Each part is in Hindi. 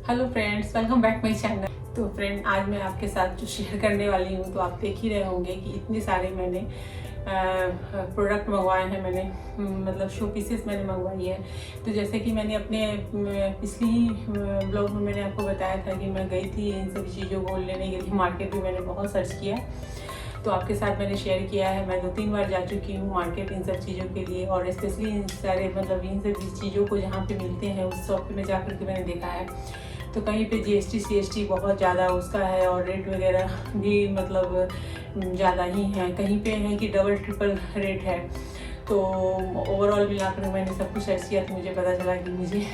Hello friends, welcome back my channel. तो फ्रेंड, आज मैं आपके साथ जो शेयर करने वाली हूँ, तो आप देख ही रहे होंगे कि इतने सारे मैंने प्रोडक्ट मंगवाए हैं। मैंने मतलब शो पीसेस मैंने मंगवाई है। तो जैसे कि मैंने अपने पिछली ही ब्लॉग में मैंने आपको बताया था कि मैं गई थी इन सभी चीज़ों को लेने के लिए मार्केट में। मैंने बहुत सर्च किया, तो आपके साथ मैंने शेयर किया है। मैं 2-3 बार जा चुकी हूँ मार्केट इन सब चीज़ों के लिए, और स्पेशली इन सारे मतलब इन सभी चीज़ों को जहाँ पे मिलते हैं उस शॉप पे मैं जा कर के मैंने देखा है। तो कहीं पे GST CST बहुत ज़्यादा उसका है, और रेट वगैरह भी मतलब ज़्यादा ही है। कहीं पे है कि डबल ट्रिपल रेट है। तो ओवरऑल मिलाकर मैंने सब कुछ सर्च किया, तो मुझे पता चला कि मुझे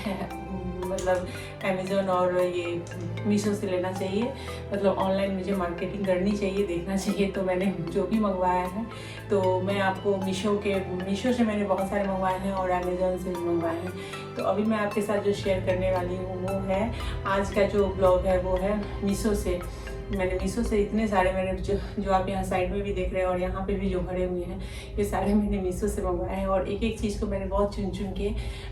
मतलब अमेज़ोन और ये मीशो से लेना चाहिए। मतलब ऑनलाइन मुझे मार्केटिंग करनी चाहिए, देखना चाहिए। तो मैंने जो भी मंगवाया है, तो मैं आपको मीशो से मैंने बहुत सारे मंगवाए हैं और अमेज़ोन से भी मंगवाए हैं। तो अभी मैं आपके साथ जो शेयर करने वाली हूँ वो है, आज का जो ब्लॉग है वो है मीशो से। मैंने मीशो से इतने सारे मैंने जो आप यहाँ साइड में भी देख रहे हैं और यहाँ पे भी जो भरे हुए हैं, ये सारे मैंने मीशो से मंगवाए हैं। और एक एक चीज़ को मैंने बहुत चुन चुन के,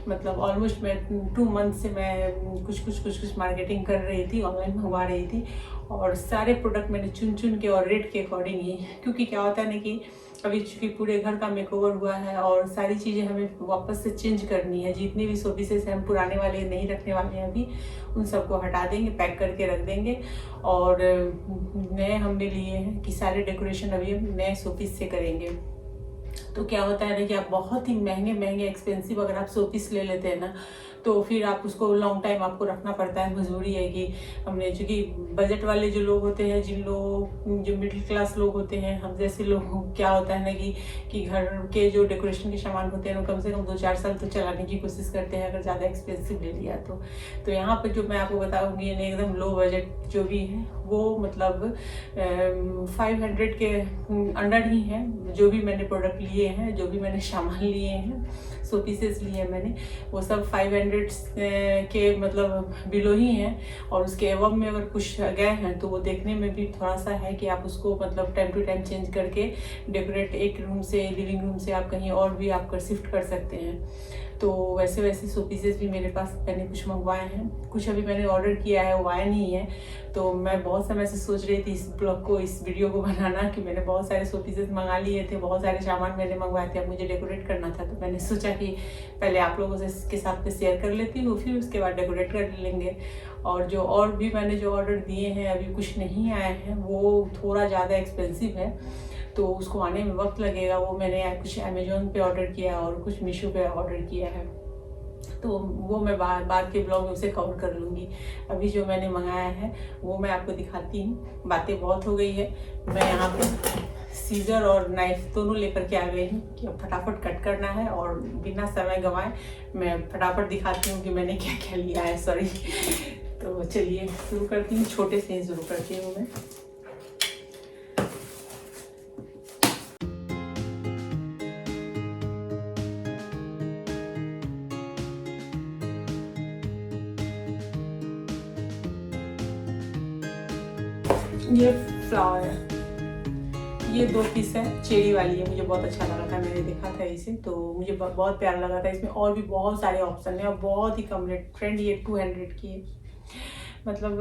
मतलब ऑलमोस्ट मैं 2 मंथ से मैं कुछ मार्केटिंग कर रही थी, ऑनलाइन मंगवा रही थी। और सारे प्रोडक्ट मैंने चुन चुन के और रेट के अकॉर्डिंग ही, क्योंकि क्या होता है ना कि अभी चूँकि पूरे घर का मेकओवर हुआ है और सारी चीज़ें हमें वापस से चेंज करनी है। जितने भी शोपीसेस हैं हम पुराने वाले नहीं रखने वाले हैं अभी, उन सबको हटा देंगे, पैक करके रख देंगे। और नए हमने लिए हैं कि सारे डेकोरेशन अभी हम नए शोपीस से करेंगे। तो क्या होता है ना कि आप बहुत ही महंगे महंगे एक्सपेंसिव अगर आप शोपीस ले लेते हैं ना, तो फिर आप उसको लॉन्ग टाइम आपको रखना पड़ता है। मजबूरी है कि हमने, चूँकि बजट वाले जो लोग होते हैं, जो मिडिल क्लास लोग होते हैं, हम जैसे लोग, क्या होता है ना कि घर के जो डेकोरेशन के सामान होते हैं वो कम से कम 2-4 साल तो चलाने की कोशिश करते हैं, अगर ज़्यादा एक्सपेंसिव ले लिया तो यहाँ पर जो मैं आपको बताऊँगी एकदम लो बजट जो भी है वो मतलब 500 के अंडर ही है। जो भी मैंने प्रोडक्ट लिए हैं, जो भी मैंने सामान लिए हैं, शो पीसेस लिए हैं मैंने, वो सब 500 के मतलब बिलो ही हैं। और उसके एवब में अगर कुछ गए हैं तो वो देखने में भी थोड़ा सा है कि आप उसको मतलब टाइम टू टाइम चेंज करके डेकोरेट, एक रूम से लिविंग रूम से आप कहीं और भी आप शिफ्ट कर सकते हैं। तो वैसे वैसे शो पीसेस भी मेरे पास मैंने कुछ मंगवाए हैं, कुछ अभी मैंने ऑर्डर किया है, वो आया नहीं है। तो मैं बहुत समय से सोच रही थी इस ब्लॉग को, इस वीडियो को बनाना, कि मैंने बहुत सारे शो पीसेस मंगा लिए थे, बहुत सारे सामान मैंने मंगवाए थे, अब मुझे डेकोरेट करना था। तो मैंने सोचा कि पहले आप लोगों से इसके साथ में शेयर कर लेती हूँ, फिर उसके बाद डेकोरेट कर लेंगे। और भी मैंने जो ऑर्डर दिए हैं, अभी कुछ नहीं आए हैं, वो थोड़ा ज़्यादा एक्सपेंसिव है, तो उसको आने में वक्त लगेगा। वो मैंने कुछ अमेजोन पे ऑर्डर किया और कुछ मीशो पे ऑर्डर किया है, तो वो मैं बाद के ब्लॉग में उसे कवर कर लूँगी। अभी जो मैंने मंगाया है वो मैं आपको दिखाती हूँ। बातें बहुत हो गई है, मैं यहाँ पे सीजर और नाइफ दोनों लेकर के आ गई हूँ कि अब फटाफट कट करना है, और बिना समय गंवाए मैं फटाफट दिखाती हूँ कि मैंने क्या क्या लिया है। सॉरी। तो चलिए शुरू करती हूँ, छोटे से ही शुरू करती हूँ मैं। ये फ्लावर है, ये 2 पीस है, चेरी वाली है। मुझे बहुत अच्छा लगा था, मैंने देखा था इसे, तो मुझे बहुत प्यारा लगा था। इसमें और भी बहुत सारे ऑप्शन है और बहुत ही कम रेट। फ्रेंड, ये 200 की है। मतलब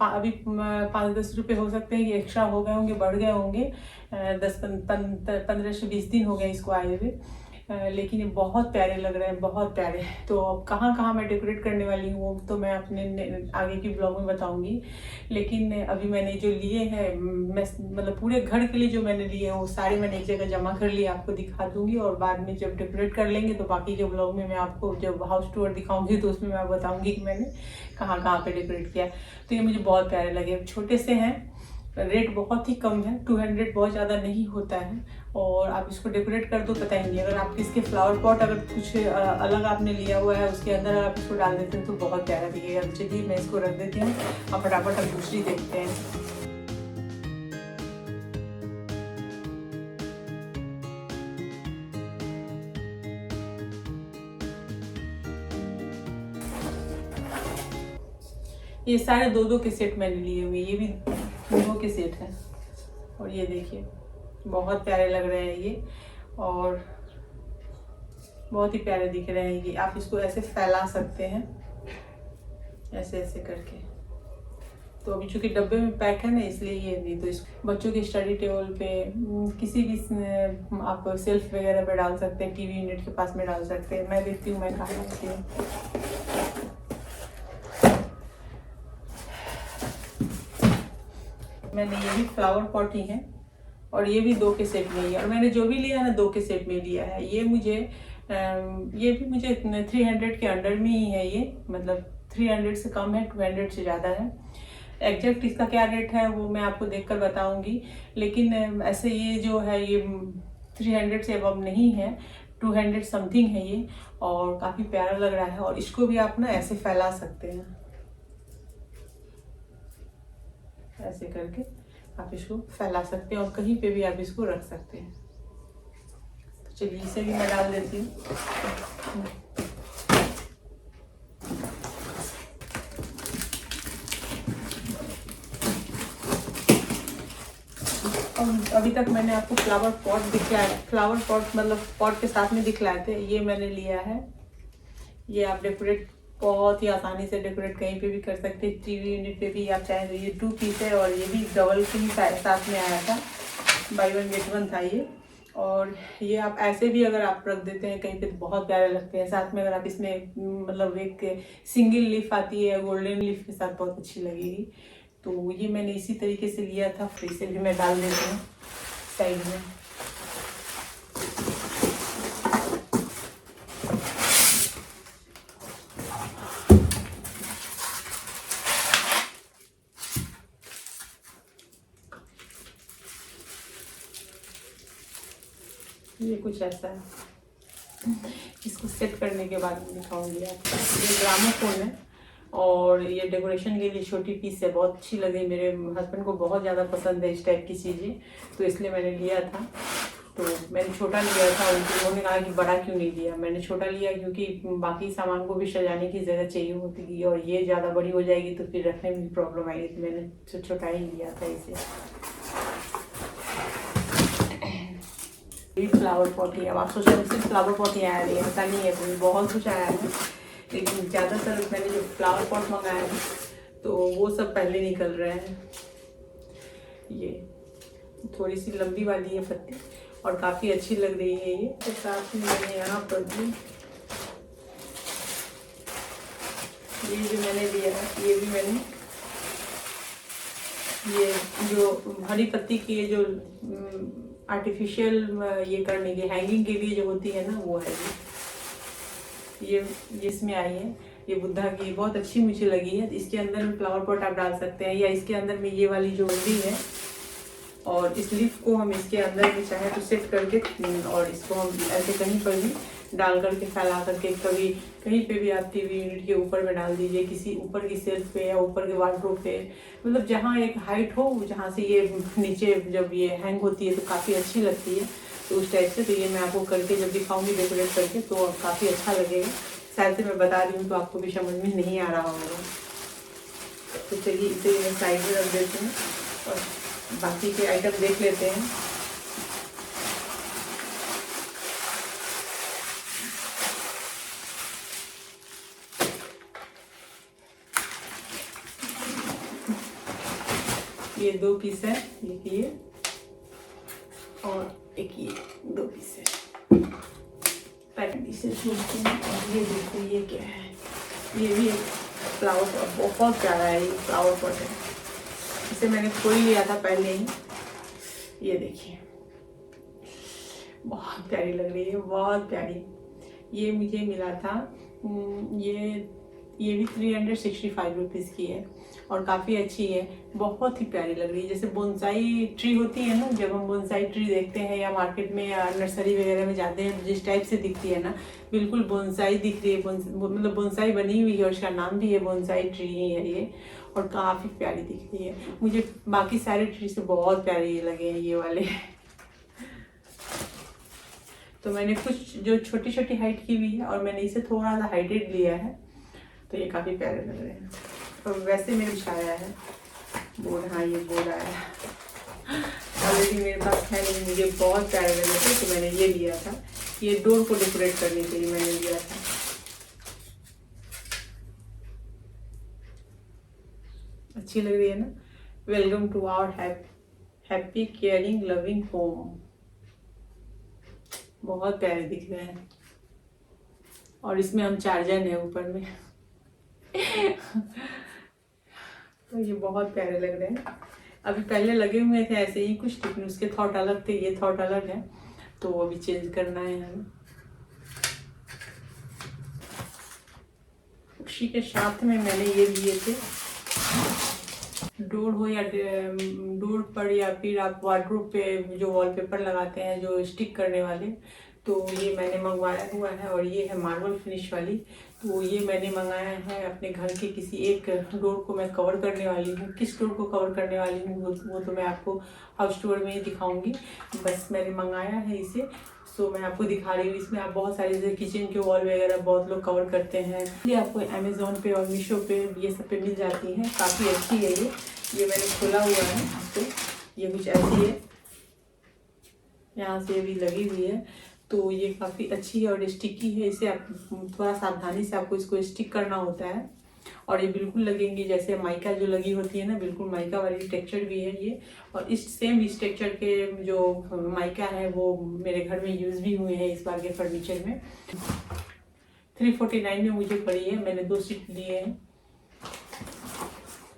अभी 5-10 रुपये हो सकते हैं कि एक्स्ट्रा हो गए होंगे, बढ़ गए होंगे। 15 से 20 दिन हो गए इसको आए हुए। लेकिन ये बहुत प्यारे लग रहे हैं, बहुत प्यारे। तो अब कहाँ कहाँ मैं डेकोरेट करने वाली हूँ वो तो मैं अपने आगे की ब्लॉग में बताऊंगी। लेकिन अभी मैंने जो लिए हैं, मैं मतलब पूरे घर के लिए जो मैंने लिए हैं वो सारे मैंने एक जगह जमा कर लिए, आपको दिखा दूंगी। और बाद में जब डेकोरेट कर लेंगे तो बाकी जो ब्लॉग में मैं आपको जब हाउस टूर दिखाऊंगी तो उसमें मैं बताऊंगी कि मैंने कहाँ कहाँ पे डेकोरेट किया। तो ये मुझे बहुत प्यारे लगे। छोटे से हैं, रेट बहुत ही कम है, 200 बहुत ज़्यादा नहीं होता है। और आप इसको डेकोरेट कर दो, पता ही नहीं। अगर आप इसके फ्लावर पॉट अगर कुछ अलग आपने लिया हुआ है, उसके अंदर आप इसको डाल देते हैं तो बहुत प्यारा दिखेगा। चलिए मैं इसको रख देती हूँ और फटाफट हम दूसरी देखते हैं। ये सारे 2-2 के सेट मैंने लिए हुए, ये भी 2 के सेट हैं। और ये देखिए बहुत प्यारे लग रहे हैं ये, और बहुत ही प्यारे दिख रहे हैं ये। आप इसको ऐसे फैला सकते हैं, ऐसे ऐसे करके। तो अभी चूंकि डब्बे में पैक है ना, इसलिए ये नहीं। तो इस बच्चों के स्टडी टेबल पे, किसी भी आप सेल्फ वगैरह पे डाल सकते हैं, टीवी यूनिट के पास में डाल सकते हैं। मैं देखती हूँ मैं कहाँ डालती हूँ। मैंने ये भी फ्लावर पॉट ही है और ये भी 2 के सेट में ही है। और मैंने जो भी लिया ना 2 के सेट में लिया है। ये भी मुझे 300 के अंडर में ही है ये, मतलब 300 से कम है, 200 से ज़्यादा है। एग्जैक्ट इसका क्या रेट है वो मैं आपको देखकर बताऊंगी, लेकिन ऐसे ये जो है ये 300 से अबव नहीं है, 200 समथिंग है ये। और काफ़ी प्यारा लग रहा है। और इसको भी आप ना ऐसे फैला सकते हैं, ऐसे करके आप इसको फैला सकते हैं और कहीं पे भी आप इसको रख सकते हैं। तो चलिए इसे भी मैं डाल देती हूँ। अभी तक मैंने आपको फ्लावर पॉट दिखलाया, फ्लावर पॉट मतलब पॉट के साथ में दिखलाए थे। ये मैंने लिया है। ये आप डेकोरेट बहुत ही आसानी से डेकोरेट कहीं पे भी कर सकते हैं, टीवी यूनिट पे भी आप चाहें तो। ये 2 पीस है और ये भी डबल के ही साथ में आया था, बाय 1 गेट 1 था ये। और ये आप ऐसे भी अगर आप रख देते हैं कहीं पे तो बहुत प्यारे लगते हैं। साथ में अगर आप इसमें मतलब एक सिंगल लीफ आती है गोल्डन लीफ के साथ, बहुत अच्छी लगेगी। तो ये मैंने इसी तरीके से लिया था। फिर इसे भी मैं डाल देती हूँ साइड में। ये कुछ ऐसा है। इसको सेट करने के बाद दिखाऊंगी आपको। ये ग्रामोफोन है और ये डेकोरेशन के लिए छोटी पीस है, बहुत अच्छी लगी। मेरे हस्बैंड को बहुत ज़्यादा पसंद है इस टाइप की चीज़ें, तो इसलिए मैंने लिया था। तो मैंने छोटा लिया था, उन्होंने कहा कि बड़ा क्यों नहीं लिया। मैंने छोटा लिया क्योंकि बाकी सामान को भी सजाने की जगह चाहिए होती थी और ये ज़्यादा बड़ी हो जाएगी तो फिर रखने में भी प्रॉब्लम आएगी, तो मैंने छोटा ही लिया था इसे। फ्लावर पॉट ही, अब आप सोच रहे हैं सिर्फ फ्लावर पॉट ही आया है, ऐसा नहीं है, कोई बहुत कुछ आया है। लेकिन ज़्यादातर मैंने जो फ्लावर पॉट मंगाया है तो वो सब पहले निकल रहे हैं। ये थोड़ी सी लंबी वाली है पत्ती और काफ़ी अच्छी लग रही है ये। तो साथ में मैंने यहाँ पर भी ये जो मैंने लिया है, ये भी मैंने ये जो हरी पत्ती की जो आर्टिफिशियल ये करने की हैंगिंग के लिए जो होती है ना, वो है ये इसमें आई है। ये बुद्धा की बहुत अच्छी मुझे लगी है। इसके अंदर में फ्लावर पॉट आप डाल सकते हैं या इसके अंदर में ये वाली जो बंदी है और इस लीफ को हम इसके अंदर में चाहे तो सेट करके और इसको हम ऐसे कहीं पर भी डाल करके फैला करके कभी कहीं पे भी आप टीवी यूनिट के ऊपर में डाल दीजिए, किसी ऊपर की सेल्फ पे या ऊपर के वार्डरोब पे, मतलब जहाँ एक हाइट हो जहाँ से ये नीचे जब ये हैंग होती है तो काफ़ी अच्छी लगती है। तो उस टाइप से तो ये मैं आपको करके जब दिखाऊंगी डेकोरेट करके तो काफ़ी अच्छा लगेगा। शायद से मैं बता रही हूँ तो आपको भी समझ में नहीं आ रहा होगा। तो चलिए इसे मैं साइड में रख देती हूँ और बाकी के आइटम देख लेते हैं। ये 2 पीस है, एक ये और एक ये 2 पीस है। पैकेट इसे छोड़ते हैं और ये देखो ये क्या है। ये भी एक फ्लावर पॉट, बहुत प्यारा है ये फ्लावर पॉट है। इसे मैंने खोल लिया था पहले ही। ये देखिए बहुत प्यारी लग रही है, बहुत प्यारी। ये मुझे मिला था, ये भी 365 रुपीज़ की है और काफ़ी अच्छी है, बहुत ही प्यारी लग रही है। जैसे बोनसाई ट्री होती है ना, जब हम बोनसाई ट्री देखते हैं या मार्केट में या नर्सरी वगैरह में जाते हैं जिस टाइप से दिखती है ना, बिल्कुल बोनसाई दिख रही है। मतलब बोनसाई बनी हुई है और उसका नाम भी है बोनसाई ट्री ही है ये, और काफ़ी प्यारी दिख रही है। मुझे बाकी सारे ट्री से बहुत प्यारे ये लगे हैं ये वाले। तो मैंने कुछ जो छोटी छोटी हाइट की भी है और मैंने इसे थोड़ा सा हाइटेड लिया है, तो ये काफ़ी प्यारे लग रहे हैं। और वैसे मेरे कुछ आया है बोर्ड, हाँ ये बोर्ड आया है ऑलरेडी मेरे पास है, लेकिन मुझे बहुत प्यारे लगे थे तो मैंने ये लिया था। ये डोर को डेकोरेट करने के लिए मैंने लिया था। अच्छी लग रही है ना। Welcome to our happy caring loving home. बहुत प्यारे दिख रहे हैं और इसमें हम 4 जन है ऊपर में। तो ये बहुत प्यारे लग रहे हैं। अभी पहले लगे हुए थे ऐसे ही कुछ, लेकिन उसके थॉट अलग थे, ये थॉट अलग है, तो अभी चेंज करना है हमें। उसी के साथ में मैंने ये लिए थे, डोर हो या डोर पर, या फिर आप वार्डरोब पे जो वॉलपेपर लगाते हैं जो स्टिक करने वाले, तो ये मैंने मंगवाया हुआ है। और ये है मार्बल फिनिश वाली, तो ये मैंने मंगाया है अपने घर के किसी एक डोर को मैं कवर करने वाली हूँ। किस डोर को कवर करने वाली हूँ वो तो मैं आपको हाउस टूर में ही दिखाऊंगी। बस मैंने मंगाया है इसे, तो मैं आपको दिखा रही हूँ। इसमें आप बहुत सारे जैसे किचन के वॉल वगैरह बहुत लोग कवर करते हैं, ये आपको अमेजोन पे और मीशो पे ये सब पे मिल जाती है। काफ़ी अच्छी है ये मैंने खोला हुआ है, तो ये कुछ ऐसी है, यहाँ से भी लगी हुई है, तो ये काफ़ी अच्छी है और स्टिकी है। इसे आप थोड़ा सावधानी से आपको इसको स्टिक करना होता है, और ये बिल्कुल लगेंगी जैसे माइका जो लगी होती है ना, बिल्कुल माइका वाली टेक्सचर भी है ये। और इस सेम इस टेक्सचर के जो माइका है वो मेरे घर में यूज़ भी हुए हैं इस बार के फर्नीचर में। 349 में मुझे पड़ी है, मैंने 2 सीट लिए हैं।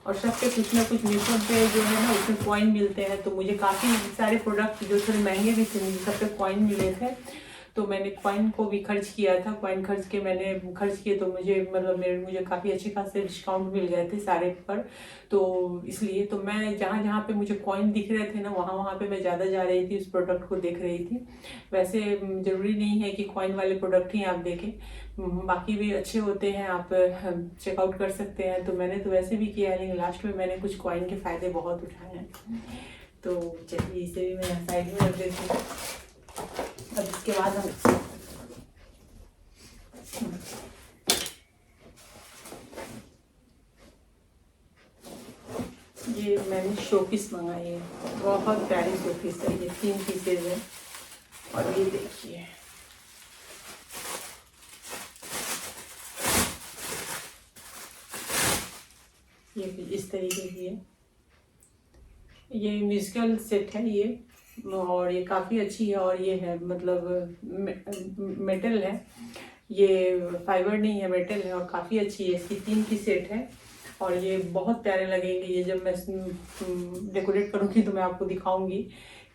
और सब पे कुछ ना कुछ मीशो पे जो है ना उसमें कॉइन मिलते हैं, तो मुझे काफ़ी सारे प्रोडक्ट जो थोड़े महंगे भी थे मुझे सब पे कॉइन मिले थे, तो मैंने कॉइन को भी खर्च किया था। कॉइन मैंने खर्च किए, तो मुझे मतलब मुझे काफ़ी अच्छे खासे डिस्काउंट मिल गए थे सारे पर, तो इसलिए तो मैं जहाँ जहाँ पे मुझे कॉइन दिख रहे थे ना वहाँ पे मैं ज़्यादा जा रही थी, उस प्रोडक्ट को देख रही थी। वैसे ज़रूरी नहीं है कि कॉइन वाले प्रोडक्ट ही आप देखें, बाकी भी अच्छे होते हैं, आप चेकआउट कर सकते हैं। तो मैंने तो वैसे भी किया है, लेकिन लास्ट में मैंने कुछ कॉइन के फ़ायदे बहुत उठाए हैं। तो चलिए इसे भी मैं साइड में रख देती हूँ। अब इसके बाद हम ये मैंने शोपीस मंगाई है, बहुत प्यारी शोपीस है, ये 3 पीसेज है। और ये देखिए ये इस तरीके की है, ये म्यूजिकल सेट है ये, और ये काफ़ी अच्छी है। और ये है मतलब मेटल है, ये फाइबर नहीं है, मेटल है, और काफ़ी अच्छी है। इसकी 3 की सेट है और ये बहुत प्यारे लगेंगे। ये जब मैं डेकोरेट करूँगी तो मैं आपको दिखाऊंगी।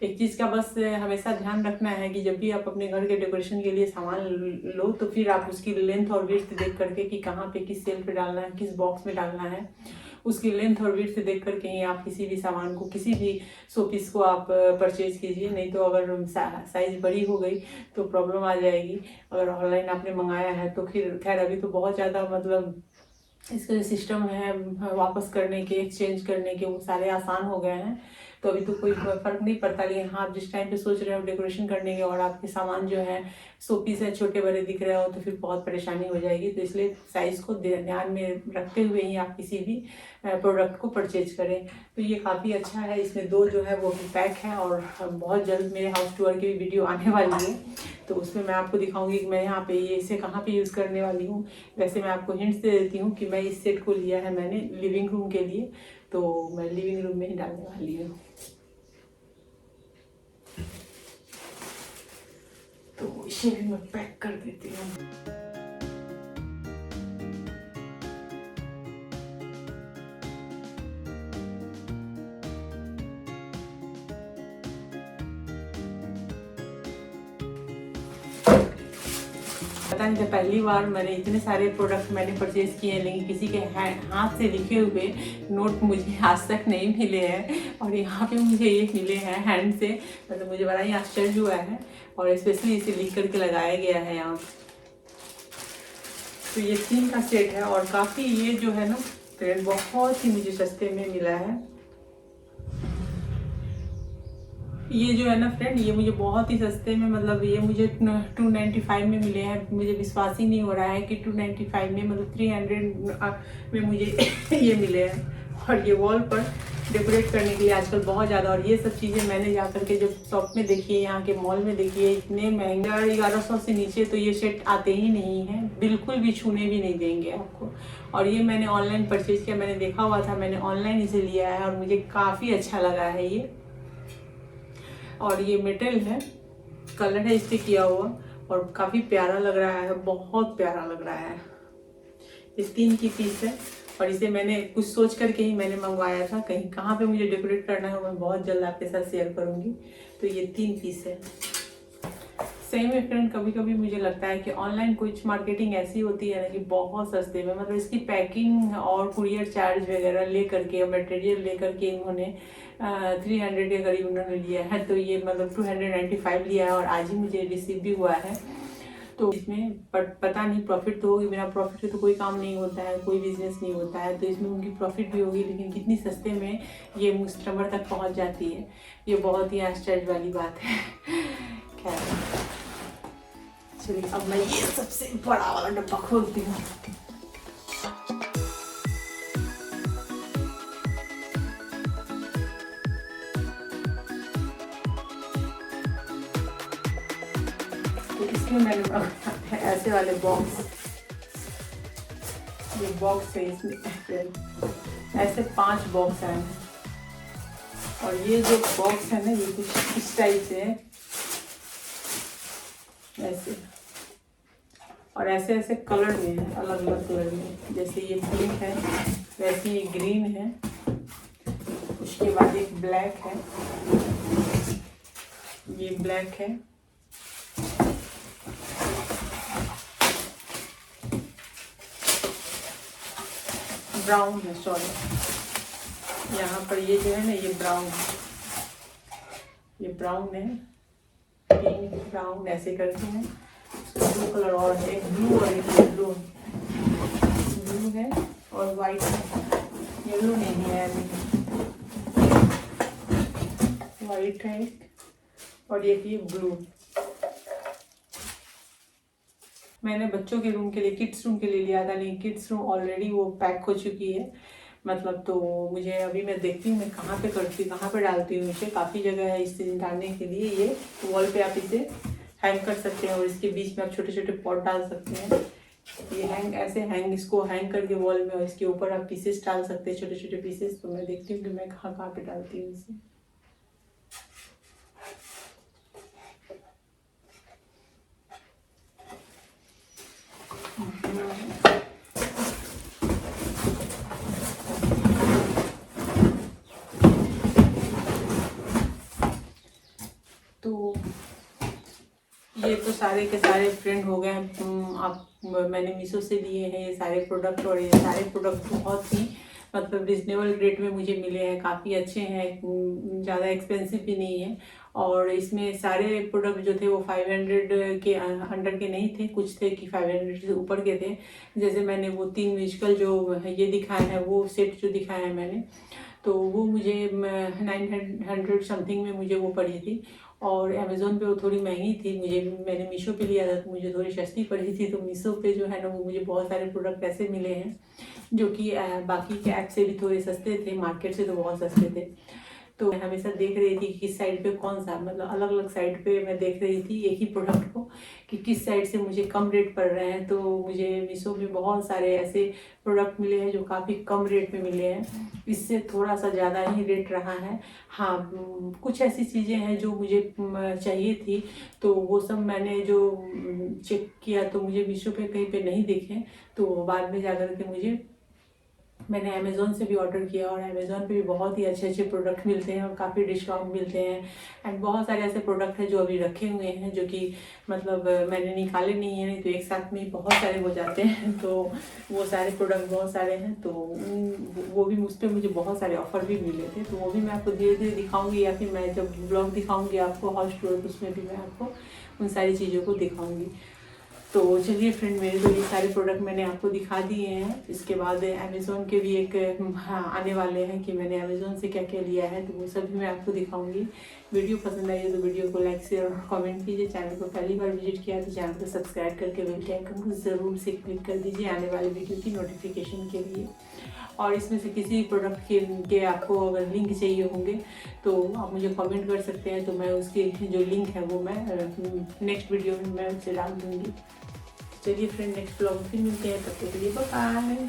एक चीज़ का बस हमेशा ध्यान रखना है कि जब भी आप अपने घर के डेकोरेशन के लिए सामान लो, तो फिर आप उसकी लेंथ और विड्थ देख करके कि कहाँ पे किस सेल पे डालना है, किस बॉक्स में डालना है, उसकी लेंथ और विड्थ देख करके ही आप किसी भी सामान को, किसी भी शोपीस को आप परचेज कीजिए। नहीं तो अगर साइज बड़ी हो गई तो प्रॉब्लम आ जाएगी। अगर ऑनलाइन आपने मंगाया है तो फिर खैर अभी तो बहुत ज़्यादा मतलब इसके जो सिस्टम है वापस करने के, एक्सचेंज करने के, वो सारे आसान हो गए हैं, तो अभी तो कोई फ़र्क नहीं पड़ता। लेकिन हाँ, आप जिस टाइम पे सोच रहे हो डेकोरेशन करने के और आपके सामान जो है शोपीस है छोटे बड़े दिख रहे हो, तो फिर बहुत परेशानी हो जाएगी। तो इसलिए साइज़ को ध्यान में रखते हुए ही आप किसी भी प्रोडक्ट को परचेज करें। तो ये काफ़ी अच्छा है। इसमें 2 जो है वो भी पैक है, और बहुत जल्द मेरे हाउस टूर की भी वीडियो आने वाली है, तो उसमें मैं आपको दिखाऊंगी कि मैं यहाँ पे ये इसे कहाँ पे यूज़ करने वाली हूँ। वैसे मैं आपको हिंट्स दे देती हूँ कि मैं इस सेट को लिया है मैंने लिविंग रूम के लिए, तो मैं लिविंग रूम में ही डालने वाली हूँ। तो इसे भी मैं पैक कर देती हूँ। पता नहीं था, पहली बार मैंने इतने सारे प्रोडक्ट मैंने परचेज किए हैं, लेकिन किसी के हाथ से लिखे हुए नोट मुझे आज तक नहीं मिले हैं, और यहाँ पे मुझे ये मिले हैं हैंड से। मतलब मुझे बड़ा ही आश्चर्य हुआ है, और स्पेशली इसे लिख करके लगाया गया है यहाँ। तो ये 3 का सेट है, और काफ़ी ये जो है ना फ्रेंड बहुत ही मुझे सस्ते में मिला है। ये जो है ना फ्रेंड, ये मुझे बहुत ही सस्ते में, मतलब ये मुझे 295 में मिले हैं। मुझे विश्वास ही नहीं हो रहा है कि 295 में, मतलब 300 में मुझे ये मिले हैं। और ये वॉल पर डेकोरेट करने के लिए आजकल बहुत ज़्यादा। और ये सब चीज़ें मैंने जा करके जब शॉप में देखी है, यहाँ के मॉल में देखी है, इतने महंगा 1100 से नीचे तो ये सेट आते ही नहीं हैं, बिल्कुल भी छूने भी नहीं देंगे आपको। और ये मैंने ऑनलाइन परचेज़ किया, मैंने देखा हुआ था, मैंने ऑनलाइन इसे लिया है और मुझे काफ़ी अच्छा लगा है ये। और ये मेटल है, कलर है इस पर किया हुआ और काफ़ी प्यारा लग रहा है, बहुत प्यारा लग रहा है। ये 3 की पीस है और इसे मैंने कुछ सोच करके ही मैंने मंगवाया था। कहीं कहाँ पे मुझे डेकोरेट करना है मैं बहुत जल्द आपके साथ शेयर करूँगी। तो ये 3 पीस है। सही में फ्रेंड, कभी कभी मुझे लगता है कि ऑनलाइन कुछ मार्केटिंग ऐसी होती है ना कि बहुत सस्ते में, मतलब इसकी पैकिंग और कुरियर चार्ज वगैरह ले करके और मटेरियल ले करके इन्होंने 300 के करीब उन्होंने लिया है। तो ये मतलब 295 लिया है और आज ही मुझे रिसीव भी हुआ है। तो इसमें पता नहीं प्रॉफिट तो होगी, बिना प्रॉफिट के तो कोई काम नहीं होता है, कोई बिजनेस नहीं होता है। तो इसमें उनकी प्रॉफिट भी होगी, लेकिन कितनी सस्ते में ये कस्टमर तक पहुंच जाती है, ये बहुत ही आश्चर्य वाली बात है। खैर चलिए, अब मैं ये सबसे बड़ा वाला डब्बा खोलती हूँ। तो इसमें मैंने ऐसे वाले बॉक्स, ये बॉक्स है, इसमें ऐसे 5 बॉक्स आए हैं। और ये जो बॉक्स है ना, ये कुछ इस टाइप से है, ऐसे, और ऐसे ऐसे कलर में है, अलग अलग कलर में। जैसे ये पिंक है, वैसे ये ग्रीन है, उसके बाद एक ब्लैक है, ये ब्लैक है, ब्राउन है, सॉरी यहाँ पर ये जो है ना ये ब्राउन है, ये ब्राउन है, पिंक ब्राउन ऐसे करके हैं। ब्लू कलर और है, एक ब्लू और एक येलो, ब्लू है और वाइट है, येलो नहीं है अभी, वाइट है और एक ये ब्लू। मैंने बच्चों के रूम के लिए, किड्स रूम के लिए लिया था, लेकिन किड्स रूम ऑलरेडी वो पैक हो चुकी है, मतलब। तो मुझे अभी मैं देखती हूँ मैं कहाँ पे करती हूँ, कहाँ पे डालती हूँ इसे। काफ़ी जगह है इसे डालने के लिए। ये वॉल पे आप इसे हैंग कर सकते हैं और इसके बीच में आप छोटे छोटे पॉट डाल सकते हैं। ये हैंग ऐसे हैंग, इसको हैंग करके वॉल में, और इसके ऊपर आप पीसेस डाल सकते हैं, छोटे छोटे पीसेस। तो मैं देखती हूँ कि मैं कहाँ कहाँ पे डालती हूँ इसे। तो ये तो सारे के सारे फ्रेंड हो गए। आप मैंने मीशो से लिए हैं ये सारे प्रोडक्ट, और ये सारे प्रोडक्ट बहुत ही मतलब रिजनेबल रेट में मुझे मिले हैं, काफ़ी अच्छे हैं, ज़्यादा एक्सपेंसिव भी नहीं है। और इसमें सारे प्रोडक्ट जो थे वो 500 के अंडर के नहीं थे, कुछ थे कि 500 से ऊपर के थे। जैसे मैंने वो 3 म्यूजिकल जो ये दिखाए हैं, वो सेट जो दिखाया है मैंने, तो वो मुझे 900 समथिंग में मुझे वो पड़ी थी। और अमेज़ोन पे वो थोड़ी महंगी थी, मैंने मीशो पे लिया था तो मुझे थोड़ी सस्ती पड़ी थी। तो मीशो पे जो है ना वो मुझे बहुत सारे प्रोडक्ट ऐसे मिले हैं जो कि बाकी के ऐप से भी थोड़े सस्ते थे, मार्केट से तो बहुत सस्ते थे। तो मैं हमेशा देख रही थी कि किस साइड पे कौन सा, मतलब अलग अलग साइड पे मैं देख रही थी एक ही प्रोडक्ट को कि किस साइड से मुझे कम रेट पड़ रहे हैं। तो मुझे मीशो में बहुत सारे ऐसे प्रोडक्ट मिले हैं जो काफ़ी कम रेट में मिले हैं, इससे थोड़ा सा ज़्यादा ही रेट रहा है। हाँ, कुछ ऐसी चीज़ें हैं जो मुझे चाहिए थी, तो वो सब मैंने जो चेक किया तो मुझे मीशो पे कहीं पे नहीं दिखे। तो बाद में जाकर के मैंने अमेज़ोन से भी ऑर्डर किया, और अमेज़ोन पे भी बहुत ही अच्छे अच्छे प्रोडक्ट मिलते हैं और काफ़ी डिस्काउंट मिलते हैं। एंड बहुत सारे ऐसे प्रोडक्ट हैं जो अभी रखे हुए हैं जो कि मतलब मैंने निकाले नहीं हैं, नहीं तो एक साथ में बहुत सारे हो जाते हैं। तो वो सारे प्रोडक्ट बहुत सारे हैं, तो वो भी उस पर मुझे बहुत सारे ऑफर भी मिले थे। तो वो भी मैं आपको धीरे धीरे दिखाऊँगी, या फिर मैं जब ब्लॉग दिखाऊँगी आपको हाउस टूर, उसमें भी मैं आपको उन सारी चीज़ों को दिखाऊँगी। तो चलिए फ्रेंड, मेरे तो ये सारे प्रोडक्ट मैंने आपको दिखा दिए हैं। इसके बाद अमेज़ोन के भी एक आने वाले हैं कि मैंने अमेज़ोन से क्या क्या लिया है, तो वो सब भी मैं आपको दिखाऊंगी। वीडियो पसंद आई है तो वीडियो को लाइक शेयर और कमेंट कीजिए। चैनल को पहली बार विजिट किया तो चैनल को सब्सक्राइब करके बेल के आइकन को ज़रूर से क्लिक कर दीजिए आने वाले वीडियो की नोटिफिकेशन के लिए। और इसमें से किसी भी प्रोडक्ट के आपको अगर लिंक चाहिए होंगे तो आप मुझे कमेंट कर सकते हैं, तो मैं उसकी जो लिंक है वो मैं नेक्स्ट वीडियो में मैं उसे डाल दूँगी। चलिए फ्रेंड, नेक्स्ट ब्लॉग में फिर मिलते हैं, तब तक के लिए बाय बाय।